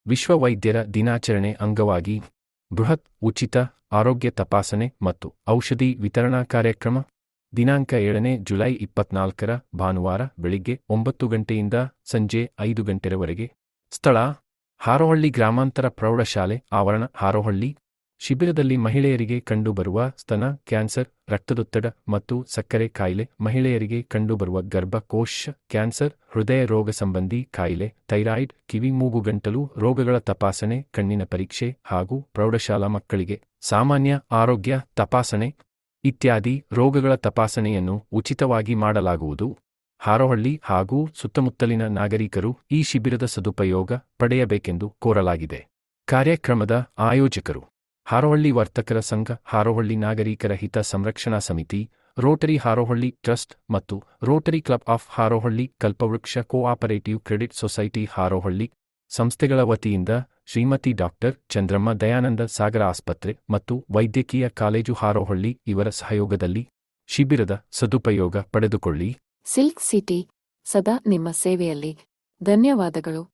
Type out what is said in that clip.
ವಿಶ್ವ ವೈದ್ಯರ ದಿನಾಚರಣೆ ಅಂಗವಾಗಿ ಬೃಹತ್ ಉಚಿತ ಆರೋಗ್ಯ ತಪಾಸಣೆ ಮತ್ತು ಔಷಧಿ ವಿತರಣಾ ಕಾರ್ಯಕ್ರಮ ದಿನಾಂಕ 7ನೇ ಜುಲೈ 24ರ ಭಾನುವಾರ ಬೆಳಿಗ್ಗೆ 9 ಗಂಟೆಯಿಂದ ಸಂಜೆ 5 ಗಂಟೆಯವರೆಗೆ. ಸ್ಥಳ: ಹಾರೋಹಳ್ಳಿ ಗ್ರಾಮಾಂತರ ಪ್ರೌಢಶಾಲೆ ಆವರಣ, ಹಾರೋಹಳ್ಳಿ. ಶಿಬಿರದಲ್ಲಿ ಮಹಿಳೆಯರಿಗೆ ಕಂಡುಬರುವ ಸ್ತನ ಕ್ಯಾನ್ಸರ್, ರಕ್ತದೊತ್ತಡ ಮತ್ತು ಸಕ್ಕರೆ ಕಾಯಿಲೆ, ಮಹಿಳೆಯರಿಗೆ ಕಂಡುಬರುವ ಗರ್ಭಕೋಶ ಕ್ಯಾನ್ಸರ್, ಹೃದಯ ರೋಗ ಸಂಬಂಧಿ ಕಾಯಿಲೆ, ಥೈರಾಯ್ಡ್, ಕಿವಿ ಮೂಗು ಗಂಟಲು ರೋಗಗಳ ತಪಾಸಣೆ, ಕಣ್ಣಿನ ಪರೀಕ್ಷೆ ಹಾಗೂ ಪ್ರೌಢಶಾಲಾ ಮಕ್ಕಳಿಗೆ ಸಾಮಾನ್ಯ ಆರೋಗ್ಯ ತಪಾಸಣೆ ಇತ್ಯಾದಿ ರೋಗಗಳ ತಪಾಸಣೆಯನ್ನು ಉಚಿತವಾಗಿ ಮಾಡಲಾಗುವುದು. ಹಾರೋಹಳ್ಳಿ ಹಾಗೂ ಸುತ್ತಮುತ್ತಲಿನ ನಾಗರಿಕರು ಈ ಶಿಬಿರದ ಸದುಪಯೋಗ ಪಡೆಯಬೇಕೆಂದು ಕೋರಲಾಗಿದೆ. ಕಾರ್ಯಕ್ರಮದ ಆಯೋಜಕರು: ಹಾರೋಹಳ್ಳಿ ವರ್ತಕರ ಸಂಘ, ಹಾರೋಹಳ್ಳಿ ನಾಗರಿಕರ ಹಿತ ಸಂರಕ್ಷಣಾ ಸಮಿತಿ, ರೋಟರಿ ಹಾರೋಹಳ್ಳಿ ಟ್ರಸ್ಟ್ ಮತ್ತು ರೋಟರಿ ಕ್ಲಬ್ ಆಫ್ ಹಾರೋಹಳ್ಳಿ, ಕಲ್ಪವೃಕ್ಷ ಕೋಆಪರೇಟಿವ್ ಕ್ರೆಡಿಟ್ ಸೊಸೈಟಿ ಹಾರೋಹಳ್ಳಿ. ಸಂಸ್ಥೆಗಳ ವತಿಯಿಂದ ಶ್ರೀಮತಿ ಡಾಕ್ಟರ್ ಚಂದ್ರಮ್ಮ ದಯಾನಂದ ಸಾಗರ ಆಸ್ಪತ್ರೆ ಮತ್ತು ವೈದ್ಯಕೀಯ ಕಾಲೇಜು ಹಾರೋಹಳ್ಳಿ ಇವರ ಸಹಯೋಗದಲ್ಲಿ ಶಿಬಿರದ ಸದುಪಯೋಗ ಪಡೆದುಕೊಳ್ಳಿ. ಸಿಲ್ಕ್ ಸಿಟಿ ಸದಾ ನಿಮ್ಮ ಸೇವೆಯಲ್ಲಿ. ಧನ್ಯವಾದಗಳು.